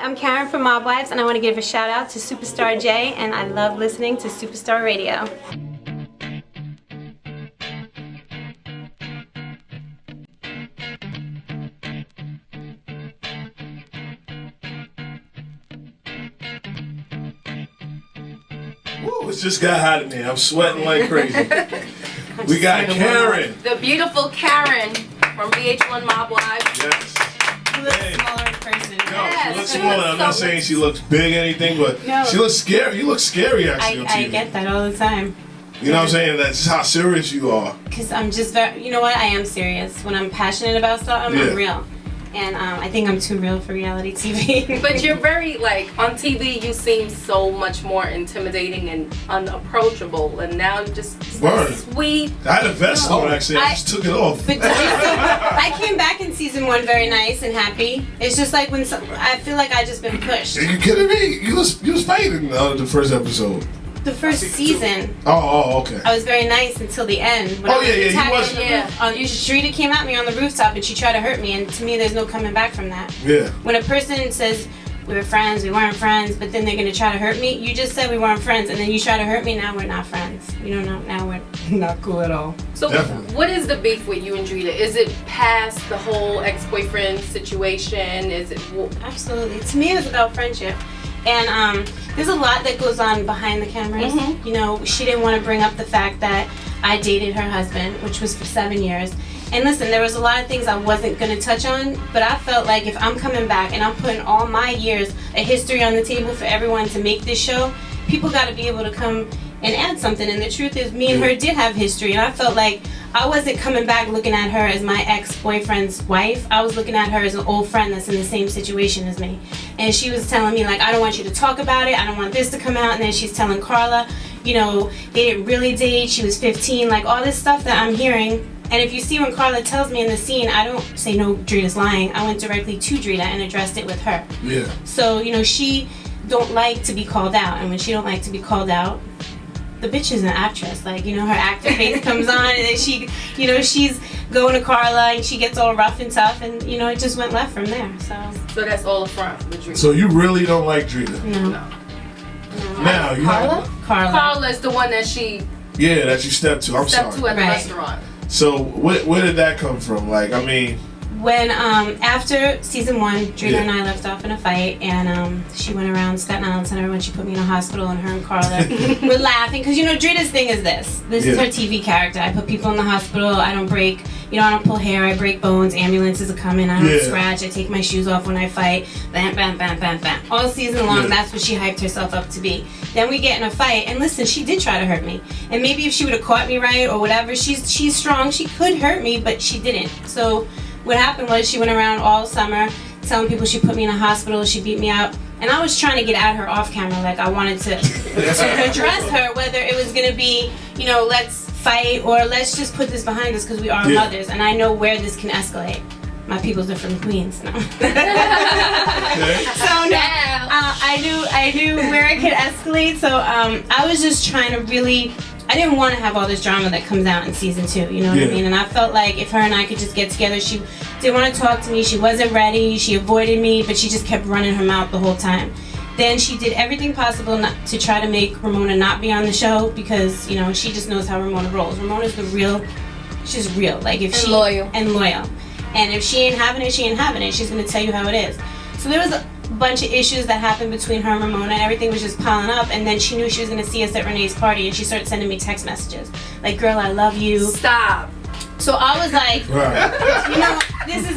I'm Karen from Mob Wives, and I want to give a shout out to Superstar J, and I love listening to Superstar Radio. Woo, it just got hot in here. I'm sweating like crazy. We got Karen. The beautiful Karen from VH1 Mob Wives. Yes. She looks smaller in person. No, Yes, she looks she smaller. looks I'm not so saying she looks big or anything, but No. she looks scary. You look scary actually on TV. I get that all the time. You know what I'm saying? That's just how serious you are. Because I'm just very, you know what, I am serious. When I'm passionate about something, Yeah. I'm real. And I think I'm too real for reality TV. But you're very, like, on TV you seem so much more intimidating and unapproachable, and now you're just so Word. sweet. I had a vest on actually. I just took it off. But I came back in season 1 very nice and happy. It's just like when I feel like I just been pushed. Are you kidding me? You was fighting the first episode. The first season, Oh, okay. I was very nice until the end. When Oh, I was yeah, yeah, you attacked was- on the Yeah. roof. Drita came at me on the rooftop and she tried to hurt me, and to me, there's no coming back from that. Yeah. When a person says we were friends, we weren't friends, but then they're gonna try to hurt me, you just said we weren't friends, and then you try to hurt me. Now we're not friends. You know, now we're not cool at all. So Definitely. what is the beef with you and Drita? Is it past the whole ex-boyfriend situation? Is it... Absolutely. To me, it was about friendship. And there's a lot that goes on behind the cameras. Mhm. You know, she didn't want to bring up the fact that I dated her husband, which was for 7 years. And listen, there was a lot of things I wasn't going to touch on, but I felt like if I'm coming back and I'm putting all my years of history on the table for everyone to make this show, people got to be able to come and add something. And the truth is, me and her did have history, and I felt like I wasn't coming back looking at her as my ex-boyfriend's wife. I was looking at her as an old friend that's in the same situation as me. And she was telling me, like, I don't want you to talk about it, I don't want this to come out. And then she's telling Carla, you know, they didn't really date, she was 15, like all this stuff that I'm hearing. And if you see when Carla tells me in the scene, I don't say no, Drita's lying. I went directly to Drita and addressed it with her. Yeah. So, you know, she don't like to be called out, and when she don't like to be called out, the bitch is an actress. Like, you know, her actor face comes on, and then she, you know, she's going to Carla and she gets all rough and tough, and you know, it just went left from there. So that's all a front with Drita. So you really don't like Drita? No. No. Now you Carla? have Carla's the one that she yeah, that you stepped to. I'm stepped sorry. to at the Right. restaurant. So where did that come from? Like, I mean, When after season 1, Drita Yeah. and I left off in a fight, and she went around Staten Island Center when she put me in a hospital, and her and Carla were laughing because, you know, Drita's thing is this is Yeah. her TV character. I put people in the hospital. I don't break, you know, I don't pull hair. I break bones. Ambulances are coming. I don't Yeah. scratch. I take my shoes off when I fight. Bam, bam, bam, bam, bam. All season long, Yeah. that's what she hyped herself up to be. Then we get in a fight, and listen, she did try to hurt me. And maybe if she would have caught me right or whatever, she's strong. She could hurt me, but she didn't. So what happened was she went around all summer telling people she put me in a hospital, she beat me up, and I was trying to get at her off camera. Like, I wanted to address her, whether it was going to be, you know, let's fight or let's just put this behind us because we are Yeah. mothers, and I know where this can escalate. My peoples are from Queens. No. okay. So no, I knew where it could escalate. So I was just trying to really, I didn't want to have all this drama that comes out in season 2. You know what I Yeah. mean? And I felt like if her and I could just get together, she didn't want to talk to me. She wasn't ready. She avoided me, but she just kept running her mouth the whole time. Then she did everything possible not to try to make Ramona not be on the show because, you know, she just knows how Ramona rolls. Ramona's the real, she's real. Like if And she loyal. and loyal. And if she ain't having it, she ain't having it. She's gonna tell you how it is. So there was a bunch of issues that happened between her and Ramona. Everything was just piling up, and then she knew she was gonna see us at Renee's party, and she started sending me text messages like, "Girl, I love you." Stop. So I was like, Right. you know, this is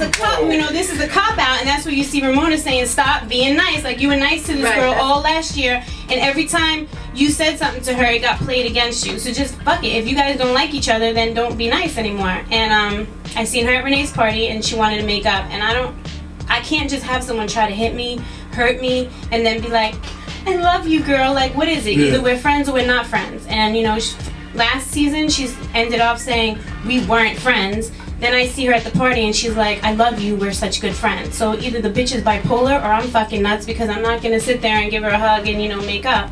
a cop out, and that's where you see Ramona saying, "Stop being nice." Like, you were nice to this Right. girl all last year, and every time you said something to her, it got played against you. So just fuck it. If you guys don't like each other, then don't be nice anymore. And I seen her at Renee's party, and she wanted to make up, and I can't just have someone try to hit me, hurt me, and then be like, "I love you, girl." Like, what is it? Yeah. Either we're friends or we're not friends. And you know, last season she's ended off saying we weren't friends. Then I see her at the party and she's like, "I love you, we're such good friends." So either the bitch is bipolar or I'm fucking nuts because I'm not gonna sit there and give her a hug and, you know, make up.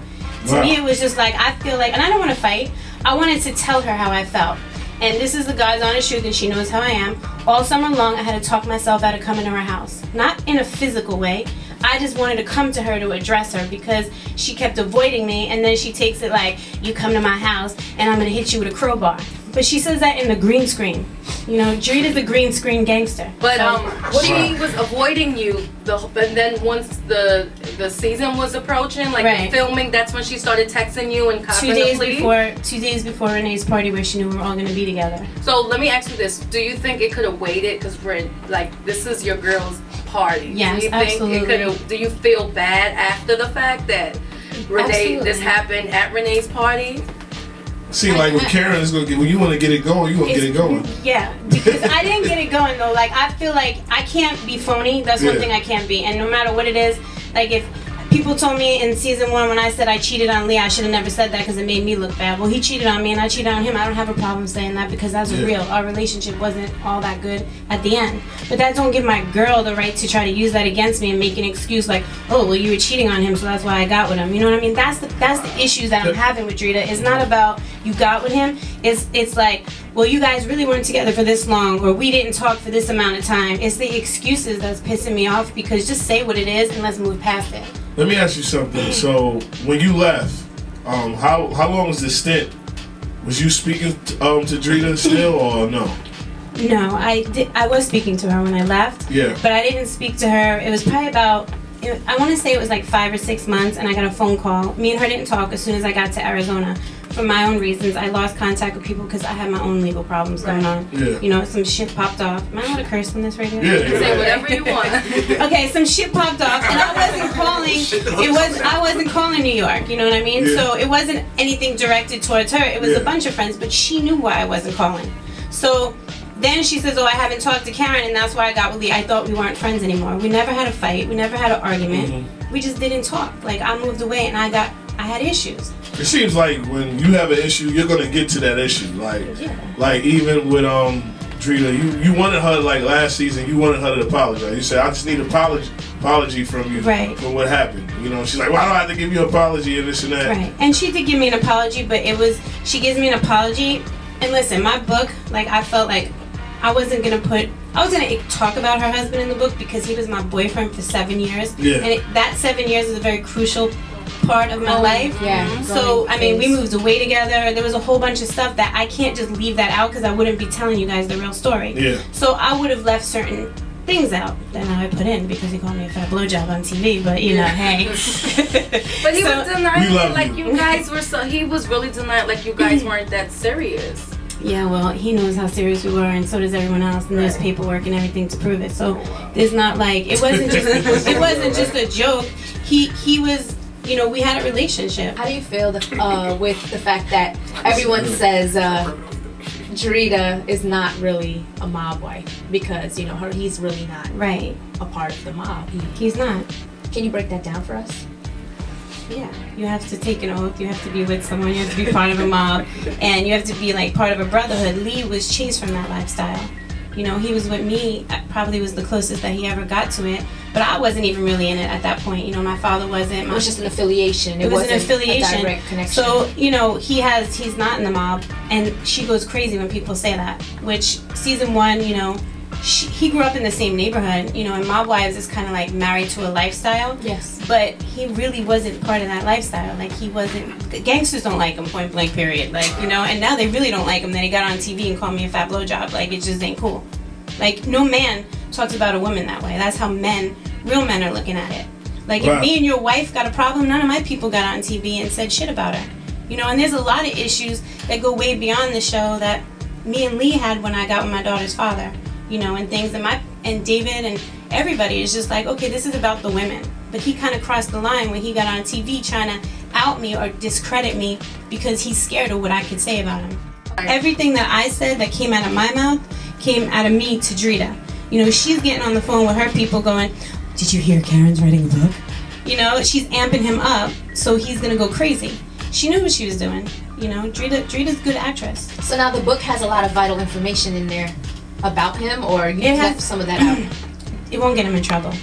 To Wow. me it was just like, I feel like, and I don't want to fight, I wanted to tell her how I felt. And this is the God's honest truth, and she knows how I am. All summer long I had to talk myself out of coming to her house. Not in a physical way. I just wanted to come to her to address her because she kept avoiding me, and then she takes it like, you come to my house and I'm gonna hit you with a crowbar. But she says that in the green screen. You know, Drita's a green screen gangster. But So- she was avoiding you, and then once the season was approaching, like Right. the filming, that's when she started texting you and copping the plea? 2 days before Renee's party, where she knew we were all gonna be together. So let me ask you this: do you think it could have waited? Because this is your girl's party. Yes, do you think absolutely. it could have? Do you feel bad after the fact that this happened at Renee's party? See, like with Karen, it's gonna get when you want to get it going, you gonna get it going. Yeah, because I didn't get it going though. Like I feel like I can't be phony. That's one thing I can't be. And no matter what it is, like if people told me in season 1 when I said I cheated on Lee, I should have never said that because it made me look bad. Well, he cheated on me and I cheated on him. I don't have a problem saying that because that's real. Our relationship wasn't all that good at the end. But that don't give my girl the right to try to use that against me and make an excuse like, oh, well, you were cheating on him, so that's why I got with him. You know what I mean? That's the issues that I'm having with Drita. It's not about you got with him. It's like, well, you guys really weren't together for this long, or we didn't talk for this amount of time. It's the excuses that's pissing me off because just say what it is and let's move past it. Let me ask you something. So when you left, how long was the stint? Was you speaking to Drita still or no? No, I was speaking to her when I left. Yeah. But I didn't speak to her. It was probably I want to say it was like 5 or 6 months, and I got a phone call. Me and her didn't talk as soon as I got to Arizona. For my own reasons, I lost contact with people because I had my own legal problems going on. Yeah. You know, some shit popped off. Am I allowed to curse on this radio? Yeah. Say whatever you want. Okay, some shit popped off, and I wasn't calling. I wasn't calling New York. You know what I mean? Yeah. So it wasn't anything directed towards her. It was a bunch of friends, but she knew why I wasn't calling. So then she says, "Oh, I haven't talked to Karen, and that's why I got with Lee. I thought we weren't friends anymore. We never had a fight. We never had an argument. We just didn't talk. Like I moved away, and I had issues." It seems like when you have an issue, you're gonna get to that issue. Like even with Drita, you wanted her like last season. You wanted her to apologize. You said, "I just need an apology from you for what happened." You know, she's like, "Why do I have to give you an apology and this and that?" Right, and she did give me an apology, but she gives me an apology. And listen, my book, like I felt like I wasn't gonna talk about her husband in the book because he was my boyfriend for 7 years. Yeah. And that 7 years is a very crucial part of my life. Yeah. So, I mean, we moved away together. There was a whole bunch of stuff that I can't just leave that out because I wouldn't be telling you guys the real story. Yeah. So I would have left certain things out that now I put in because he called me a fat blowjob on TV, but you know, hey. But he was denying We love it like you. you guys were he was really denying like you guys weren't that serious. Yeah, well, he knows how serious we were, and so does everyone else, and there's paperwork and everything to prove it. So there's not like it wasn't just a joke. He was, you know, we had a relationship. How do you feel with the fact that everyone says Drita is not really a mob wife because you know he's really not Right. a part of the mob. He's not. Can you break that down for us? Yeah, you have to take an oath. You have to be with someone. You have to be part of a mob, and you have to be like part of a brotherhood. Lee was chased from that lifestyle. You know, he was with me. Probably was the closest that he ever got to it. But I wasn't even really in it at that point. You know, my father wasn't. It was just an affiliation. It was an wasn't affiliation. a direct connection. So, you know, he's not in the mob, and she goes crazy when people say that. Which season 1, you know, he grew up in the same neighborhood, you know, and Mob Wives is kind of like married to a lifestyle. Yes. But he really wasn't part of that lifestyle. Like he wasn't. Gangsters don't like him, point blank, period. Like, you know, and now they really don't like him. That he got on TV and called me a fat blowjob. Like it just ain't cool. Like no man talks about a woman that way. That's how real men are looking at it. Like if me and your wife got a problem, none of my people got on TV and said shit about her. You know, and there's a lot of issues that go way beyond the show that me and Lee had when I got with my daughter's father. You know, and things and David and everybody is just like, okay, this is about the women. But he kind of crossed the line when he got on TV trying to out me or discredit me because he's scared of what I could say about him. Everything that I said that came out of my mouth came out of me to Drita. You know, she's getting on the phone with her people going, did you hear Karen's writing a book? You know, she's amping him up so he's going to go crazy. She knew what she was doing. You know, Drita's a good actress. So now the book has a lot of vital information in there about him, or you left some of that out? It won't get him in trouble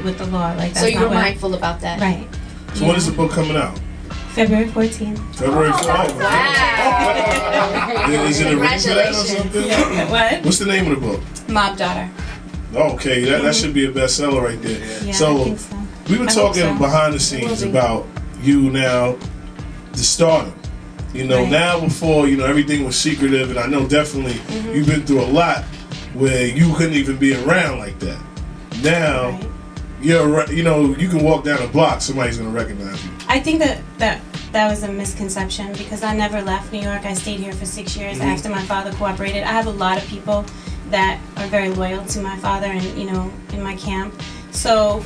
with the law. Like that's so you were not what- mindful about that. Right. So when is the book coming out? February 14th. February 4th. Wow. Is it a ring for that or something? What? What's the name of the book? Mob Daughter. Okay, that should be a bestseller right there. Yeah, I So think so. We were I hope talking so. behind the scenes Will be. about you now, the stardom. You know, Right. now before, you know, everything was secretive, and I know definitely Mm-hmm. you've been through a lot where you couldn't even be around like that. Now, Right. you know, you can walk down a block, somebody's gonna recognize you. I think that was a misconception because I never left New York. I stayed here for 6 years Mhm. after my father cooperated. I have a lot of people that are very loyal to my father and, you know, in my camp. So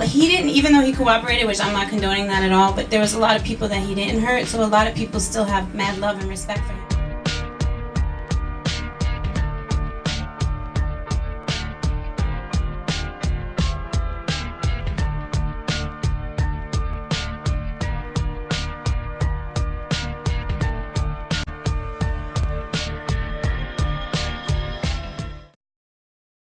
he didn't, even though he cooperated, which I'm not condoning that at all, but there was a lot of people that he didn't hurt. So a lot of people still have mad love and respect for him.